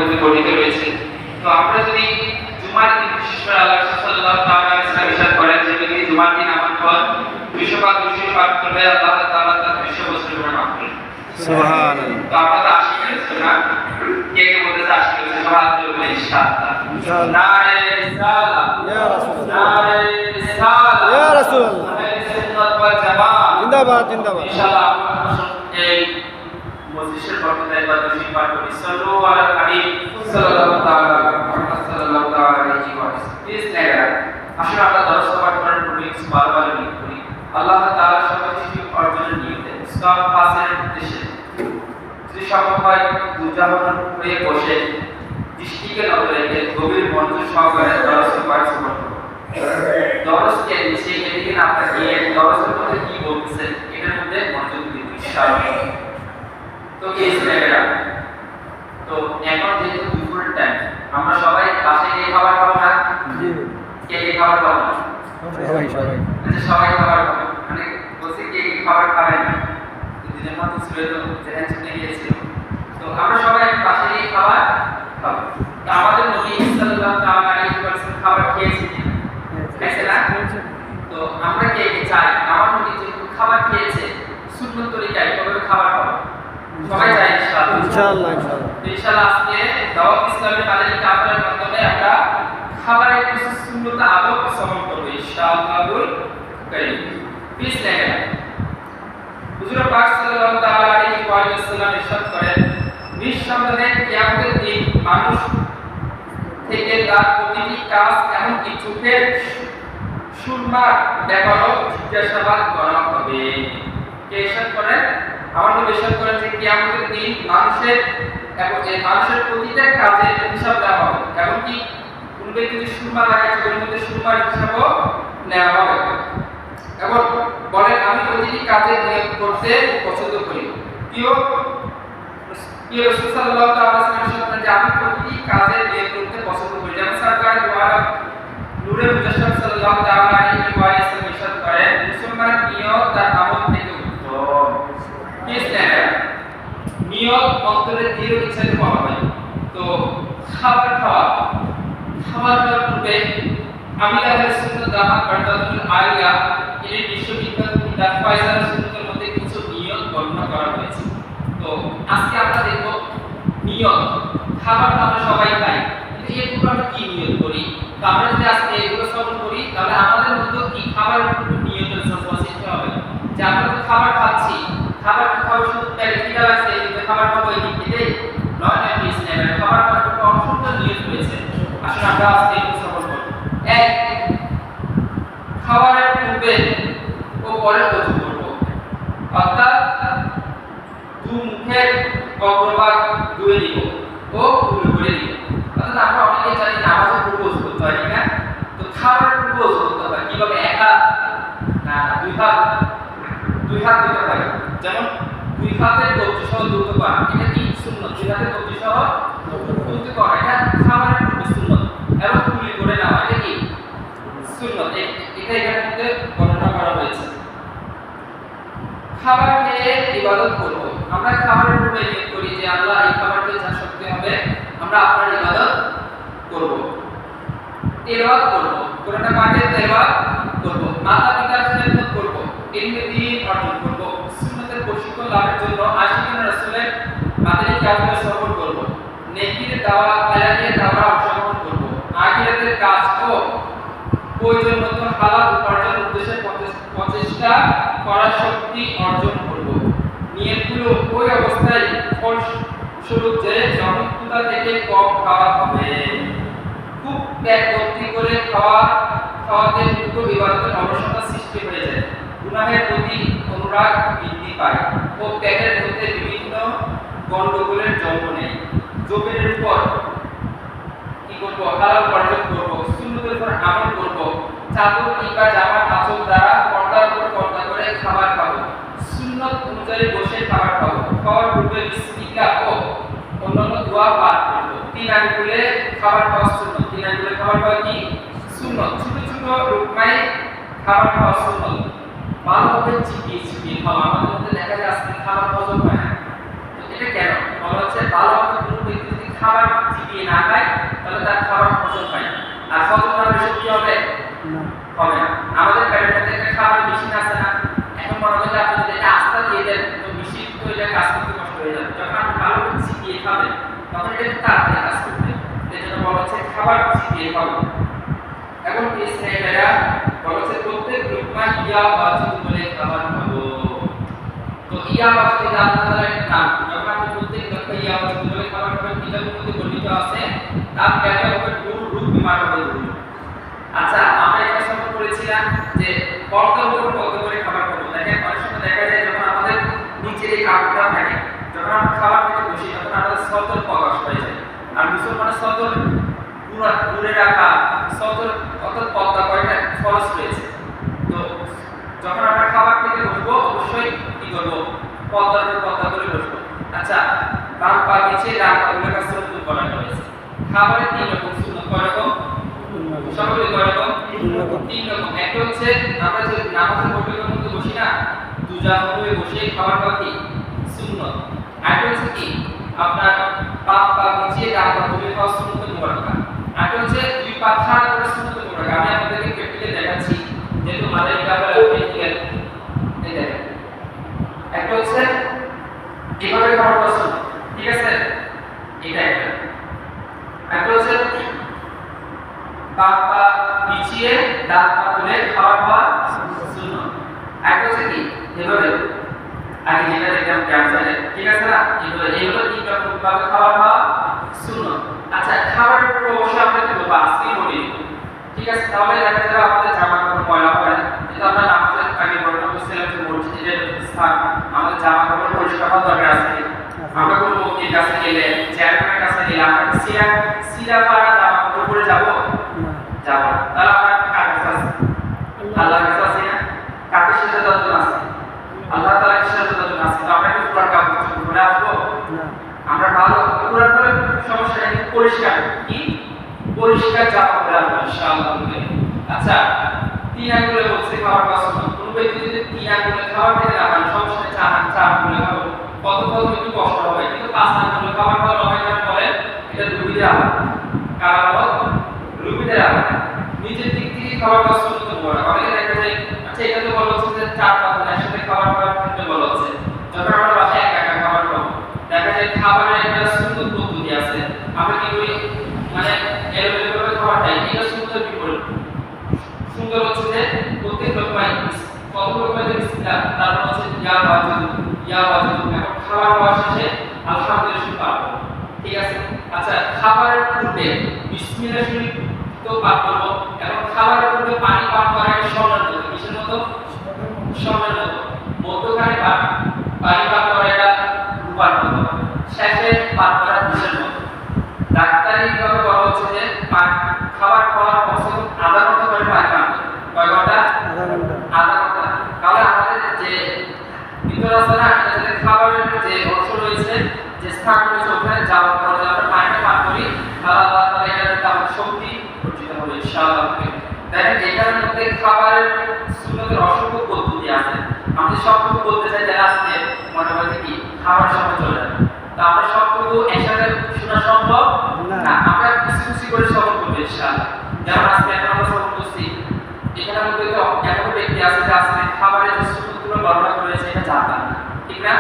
মধ্যে গঠিত রয়েছে। তো আমরা যদি জুমার দিন বিশেষ করে আল্লাহ সাল্লাল্লাহু তাআলা ইসলাম ইরশাদ করেন যে ব্যক্তি জুমার দিন আমার পর 200 বার দুরূদ পাঠ করবে আল্লাহ তাআলা তার 200 বছরের গুনাহ মাফ করবেন। সুবহানাল্লাহ। তো আমরা তো আশি করেছি না, কে কে বলতে আশি করেছে সবাই হাত তুলবে ইনশাআল্লাহ। নারে রিসালাত ইয়া রাসূলুল্লাহ, নারে রিসালাত ইয়া রাসূলুল্লাহ, নারে সুন্নাত ওয়াল জামাত জিন্দাবাদ জিন্দাবাদ। ইনশাআল্লাহ এই মজলিসের বরকতায় বা দুরূদ পাঠ করি সাল্লু আলা হাবিব সাল্লাল্লাহু তাআলা মুহাম্মদ সাল্লাল্লাহু তাআলা আলাইহি ওয়া সাল্লাম। বিসমিল্লাহ। আসলে আমরা দরস পাঠ করার পূর্বে বারবার নিয়ত করি আল্লাহ তাআলা সকল কিছু অর্জনের নিয়তে সব পাসের উদ্দেশ্যে যদি সম্ভব হয় দুজাহান হয়ে বসে দৃষ্টিকে নজরে রেখে গভীর মনোযোগ সহকারে দরস পাঠ শুরু করব। দরসকে নিচে এদিকে না তাকিয়ে দরসের মধ্যে কি বলতেছে এটার মধ্যে মনোযোগ দিতে ইনশাআল্লাহ। তো এই জায়গাটা তো এখন যেহেতু দুপুরের টাইম আমরা সবাই বাসায় গিয়ে খাবার খাবো না? জি। কে কে খাবার খাবো না? সবাই সবাই। আচ্ছা সবাই খাবার খাবো, মানে বলছি কে কে খাবার খাবেন না? দিনের মতো ছিল তো যেখানে ছুটে গিয়েছিল। তো আমরা সবাই বাসায় গিয়ে খাবার খাবো। তো আমাদের নবী সাল্লাল্লাহু তাআলা আলাইহি ওয়াসাল্লাম খাবার খেয়েছেন না? খেয়েছেন না? তো আমরা কে কে চাই আমার নবী যেহেতু খাবার খেয়েছে সুন্নত তরিকায় কিভাবে খাবার খাবো? সবাই চাই ইনশাআল্লাহ। ইনশাআল্লাহ ইনশাআল্লাহ আজকে দাওয়াত ইসলামের মাদানী কাফেলার মাধ্যমে আমরা খাবারের কিছু সুন্নত আদব শ্রবণ করব ইনশাআল্লাহুল কারীম। বিসমিল্লাহ। হুজুর পাক সাল্লাল্লাহু তাআলা আলাইহি ওয়া সাল্লাম ইরশাদ করেন, নিঃসন্দেহে কিয়ামতের দিন মানুষ থেকে তার প্রতিটি কাজ এমনকি চোখের সুরমার ব্যাপারেও জিজ্ঞাসাবাদ করা হবে। কে ইরশাদ করেন? আমার নবী ইরশাদ করেন যে কিয়ামতের দিন মানুষের প্রতিটা কাজের হিসাব দেওয়া হবে, এমনকি কোন ব্যক্তি যদি সুরমা লাগায় চোখের মধ্যে সুরমার হিসাবও নেওয়া হবে। এবং বলেন আমি প্রতিটি কাজে নিয়ত করতে পছন্দ করি। প্রিয় রাসূল সাল্লাল্লাহু তাআলা সাল্লাল্লাহু আলাইহি যে আমি প্রতিটি কাজে নিয়ত করতে পছন্দ করি। যেমন সরকার দোয়ারা নূরে মুজাসসাম সাল্লাল্লাহু তাআলা আলাইহি ওয়া সাল্লাম ইরশাদ করেন, মুসলমানের নিয়ত তার আমল থেকে উত্তম। নিয়ত অন্তরে দৃঢ় ইচ্ছাতে করা হয়। তো খাবার খাওয়ার পূর্বে আমি আহলে সুন্নাত জামাত বারদাতুল আলিয়া এর বিশ্ববিখ্যাত কিতাব ফয়সাল সুন্নাতের মধ্যে কিছু নিয়ত বর্ণনা করা হয়েছে। তো আজকে আমরা দেখব নিয়ত। খাবার তো আমরা সবাই খাই, কিন্তু এগুলো আমরা কি নিয়ত করি? তো আমরা যদি আজকে এগুলো শ্রবণ করি তাহলে আমাদের মধ্যে কি খাবারের প্রতি নিয়তের সৃষ্টি হবে যে আমরা তো খাবার খাচ্ছি, খাবার খাওয়ার শুধু পেটে খিদা লাগছে এই খাবার খাবো এটাই নয়। ইসলামের খাবার খাওয়ার একটা অসংখ্য নিয়ত রয়েছে। আসলে আমরা আজকে এগুলো শ্রবণ করব। এক, খাবারের পূর্বে ও পরে ওযু করব, অর্থাৎ মুখের অগ্রভাগ ধুয়ে নিব ও কুল করে নিব। অর্থাৎ আমরা অনেকে জানি নামাজের পূর্বে ওযু করতে হয়, ঠিক না? তো খাবারের পূর্বে ওযু করতে হয় কিভাবে? এক হাত না দুই হাত দিতে হয়। যেমন দুই হাতের কবজি সহ দ্রুত করা, এটা কি সুন্নাত। দুই হাতের কবজি সহ দ্রুত করা এটা খাবারের পূর্বে সুন্নাত। এবং কুলি করে নেওয়া এটা কি সুন্নাত। এটা এখানে মধ্যে বর্ণনা করা হয়েছে। খাবার খেয়ে ইবাদত করব। আমরা খাবারের পূর্বে নিয়ত করি যে আল্লাহ এই খাবার খেয়ে যা শক্তি হবে আমরা আপনার ইবাদত করব, তেলাওয়াত করব, কোরআন পাকের তেলাওয়াত করব, মাতা পিতার খেদমত করব, ইলমে দ্বীন অর্জন করব, সুন্নাতের প্রশিক্ষণ লাভের জন্য আশিকিন রাসূলের মাদানী কাফেলা সফর করব, নেকির দাওয়াত এলাকায় দাওয়া অংশগ্রহণ করব, আখিরাতের কাজ ও প্রয়োজন মতো হালাল উপার্জনের উদ্দেশ্যে প্রচেষ্টা করার শক্তি অর্জন করব। নিয়তগুলো ওই অবস্থায় ফলস্বরূপ যে যখন ক্ষুধা থেকে কম খাওয়া হবে, খুব পেট ভর্তি করে খাওয়াতে দ্রুত ইবাদতের অলসতা সৃষ্টি হয়ে যায়, গুনাহের প্রতি অনুরাগ বৃদ্ধি পায় ও পেটের মধ্যে বিভিন্ন গন্ডগোলের জন্ম নেয়। জমিনের উপর কি করব? হালাল উপার্জন করব, সুন্নতের উপর আমল করব, চাদর কিংবা জামার আঁচল দ্বারা পর্দার উপর পর্দা করে খাবার খাবো, সুন্নত অনুযায়ী বসে খাবার খাবো, খাওয়ার পূর্বে বিসমিল্লাহ ও অন্যান্য দোয়া পাঠ করব। 3 আঙ্গুলে খাবার খাওয়া সুন্নত। 3 আঙ্গুলে খাবার খাওয়া কি সুন্নত। ছোট ছোট রুকমায় খাবার খাওয়া সুন্নত। ভালোভাবে চিবিয়ে খাওয়া। আমাদের মধ্যে দেখা যায় আজকে খাবার হজম হয় না, তো এটা কেন? বলা হচ্ছে ভালোভাবে কোনো ব্যক্তি খাবার চিবিয়ে না খায় তাহলে তার খাবার হজম হয় না। আর হজম না হলে কি হবে? হবে না। আমাদের পেটের মধ্যে একটা খাবার মেশিন আছে না, এখন মনে করেন আপনি যদি এটা আস্তা দিয়ে দেন তো মেশিন তো এটা কাজ করতে কষ্ট হয়ে যাবে। যখন আপনি ভালো করে চিবিয়ে খাবেন তখন এটা তাড়াতাড়ি কাজ করবে। এই জন্য বলা হচ্ছে খাবার চিবিয়ে খাবো। এখন এই স্নেহেরা বলা হচ্ছে প্রত্যেক লোকমা ইয়া ওয়াজিব বলে খাবার খাবো। তো ইয়া ওয়াজিব এটা আপনাদের একটা নাম। যখন আপনি প্রত্যেক লোকমা ইয়া ওয়াজিব বলে খাবার খাবেন কিতাবের মধ্যে বর্ণিত আছে তার ব্যাখ্যা হবে রূপ বিমান হবে। আচ্ছা, আমরা এটা সম্পর্কে করেছিলাম যে পর্দার উপর পর্দা করে খাবার খাবো। দেখেন অনেক সময় দেখা যায় যখন আমাদের নিচের এই কাপড়টা থাকে, যখন আমরা খাবার খেতে বসি তখন আমাদের সতর প্রকাশ হয়ে যায়। আর মুসলমানের সতর দূরে রাখা, সতর অর্থাৎ পর্দা করাটা ফরজ রয়েছে। তো যখন আমরা খাবার খেতে বসবো অবশ্যই কি করবো? পর্দার উপর পর্দা করে বসবো। আচ্ছা, বাম পা নিচে ডান পা উল্লেখ সুন্নাত করা হয়েছে। খাবারের তিন রকম সুন্নাত কয় রকম? সকলে কয় রকম? তিন রকম। একটা হচ্ছে আমরা যে নামাজের বৈঠকের মধ্যে বসি না, দুজা হয়ে বসে খাবার খাওয়া কি সুন্নাত। আরেকটা হচ্ছে কি আপনার বাম পা নিচে ডান পা তুলে খাওয়া সুন্নাত মুবারাকা। আরেকটা হচ্ছে দুই পা খাড়া করে সুন্নাত মুবারাকা। আমি আপনাদেরকে প্র্যাকটিক্যালি দেখাচ্ছি, যেহেতু মাদারি কাবার প্র্যাকটিক্যাল এই দেখেন। একটা হচ্ছে এভাবে খাবার খাওয়া সুন্নাত, ঠিক আছে? এটা একটা হচ্ছে বাম পা পিছিয়ে ডান পা তুলে খাবার খাওয়া সুন্নাত। একটা হচ্ছে কি এভাবে আগে যেটা দেখলাম ক্যান্সারে, ঠিক আছে না? এগুলো তিন রকম ভাবে খাবার খাওয়া সুন্নাত। আচ্ছা, খাবারের উপর অবশ্যই আমরা কি বলবো? আজকে বলি, ঠিক আছে? তাহলে দেখা যাবে আমাদের জামা কাপড় ময়লা হবে না। যেটা আমরা নামাজের আগে বর্ণনা করছিলাম যে মসজিদের স্থান আমাদের জামা কাপড় পরিষ্কার হওয়া দরকার আছে। আমরা কোনো মুক্তির কাছে গেলে, চেয়ারম্যানের কাছে গেলে আমরা সিরা পাড়া জামা কাপড় পরে যাবো? যাবো না। তাহলে আমরা কার কাছে আছে? আল্লাহর কাছে আছে না? কাকে সেটা যত্ন আছে? আল্লাহ তাআলা কি সেটা যত্ন আছে? তো আমরা কি পুরান কাপড় পরে আসবো? আমরা ভালো পুরান করে সমস্যা নেই, পরিষ্কার কি পরিষ্কার জামা পরে আসবো ইনশাআল্লাহ। আচ্ছা, তিন আঙ্গুলে বলছে খাবার খাওয়া সুন্নাত। কোন ব্যক্তি যদি তিন আঙ্গুলে খাবার খেতে না পারে সমস্যা নেই, চার আঙ্গুলে খাবো। কত একটু কষ্ট হবে, কিন্তু পাঁচ আঙ্গুলে খাবার খাওয়া নয় যেন বলেন এটা রুবিদের আলাদা কারাবত রুবিদের আলাদা। নিচের দিক থেকে খাবার খাওয়া সুন্নাত মুবারাকা। অনেকে দেখা যায় আচ্ছা এটা তো বলা হচ্ছে যে চার পাঁচ একসাথে খাবার খাওয়ার ক্ষেত্রে বলা হচ্ছে। যখন আমরা বাসায় একা একা খাবার খাবো দেখা যায় খাবারের একটা সুন্নাত পদ্ধতি আছে। আমরা কি করি মানে এলোমেলো করে খাবার খাই, এটা সুন্নাতের বিপরীত। সুন্দর হচ্ছে যে প্রত্যেক লোকমায় কত লোকমায় বিসমিল্লাহ, তারপর হচ্ছে ইয়া ওয়াজিব এখন খাবার খাওয়া শেষে আলহামদুলিল্লাহ পাঠ করব, ঠিক আছে? আচ্ছা, খাবারের পূর্বে বিসমিল্লাহ শরীফ তো পাঠ করব। এখন খাবারের পূর্বে পানি পান করা একটা স্বর্ণের মতো, কিসের মতো? স্বর্ণের মতো। মধ্যখানে পানি পান করা এটা রূপার মতো, শেষে পান করা কিসের মতো? ডাক্তারিভাবে বলা হচ্ছে যে খাবার খাওয়ার পর আধা ঘন্টা করে পানি পান করতে। কয় ঘন্টা? আধা ঘন্টা। তাহলে আমাদের যে ভিতর আছে না, এটা খাবারের যে অংশ রয়েছে, যে স্থান রয়েছে, ওখানে যাওয়ার পর যদি আমরা পানিটা পান করি তাহলে আল্লাহ তাআলা এটার আমাদের শক্তি অর্জিত হবে ইনশাআল্লাহ। দেখেন এটার মধ্যে খাবারের সুন্নতের অসংখ্য পদ্ধতি আছে। আমাদের সবটুকু বলতে চাই যারা আজকে মনে হয় কি খাবার সময় চলে যাবে, তো আমরা সবটুকু একসাথে শোনা সম্ভব না। আমরা কিছু কিছু করে শ্রবণ করবো ইনশাআল্লাহ। যেমন আজকে এখন আমরা শ্রবণ করছি, এখানের মধ্যে তো এমন ব্যক্তি আছে যে আসলে খাবারের যে সুন্নতগুলো বর্ণনা করেছে এটা জানতাম না, ঠিক না?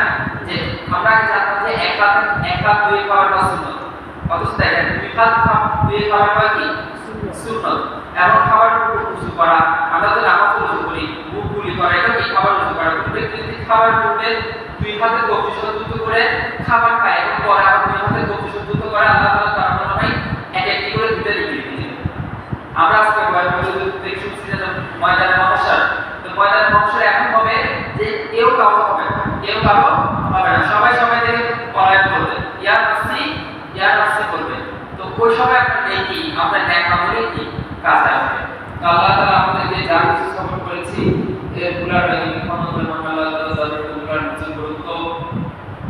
যে আমরা আগে জানতাম যে এক হাত দুই খাবার বা সুন্নত, অথচ দেখেন দুই হাত দুই খাবার বা কি সুন্নত। এমন খাবারের উপর উজু করা, আমরা তো নামাজ উজু করি, মুখ গুলি করা, এটা কি খাবার উজু করা? কোন ব্যক্তি যদি খাবার পূর্বে দুই হাতে গতিশদ্রুত করে খাবার খায় এবং পরে আবার দুই হাতে গতিশদ্রুত করে আল্লাহ তাআলা তার মনে হয় এক একটি করে দুটো লিখে দিয়েছেন। আমরা আজকে দেখছি যে ময়দানের মহাশয়, তো ময়দানের মহাশয় এখন হবে যে কেউ কারো হবে না, কেউ কারো হবে না, সবাই সবাই থেকে পলায়ন করবে, ইয়া নাফসি করবে। তো ওই সময় আপনার নেকি আমরা ন্যাক আমলে কি কাজে আসবে। তো আল্লাহ তাআলা আমাদেরকে যা কিছু সফর করেছি এগুলার আল্লাহ তাআলা তাদের নিচে গুরুত্ব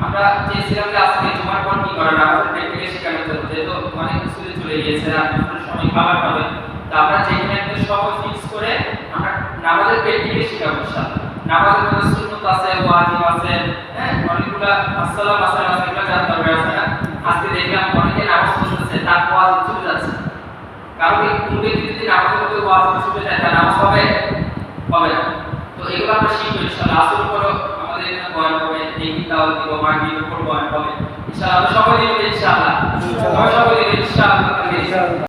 আমরা চেয়েছিলাম যে আজকে জুমার পর কি করা নামাজের প্র্যাকটিক্যাল শেখানো হচ্ছে, যেহেতু অনেক কিছু চলে গিয়েছে আর সময় খাবার খাবে, তো আমরা যেখানে একটা সময় ফিক্স করে আমরা নামাজের প্র্যাকটিক্যাল শেখাবো ইনশাআল্লাহ। নামাজের মধ্যে সুন্নাত আছে, ওয়াজিব আছে, হ্যাঁ অনেকগুলা আসসালাম আছে, এগুলো জানতে হবে আছে না। আজকে দেখলাম অনেকে নামাজ পড়তেছে তার ওয়াজ ছুটে যাচ্ছে, কারণ এই পূর্বে যদি নামাজ পড়তে ওয়াজ ছুটে যায় তার নামাজ হবে না। তো এগুলো আমরা শিখবো ইনশাআল্লাহ। আসল করে আমাদের এখানে বয়ান হবে, নেকি দাওয়াত দিব, মাগরিবের পর বয়ান হবে ইনশাআল্লাহ। আমরা সবাই দিব ইনশাআল্লাহ, সবাই দিব ইনশাআল্লাহ।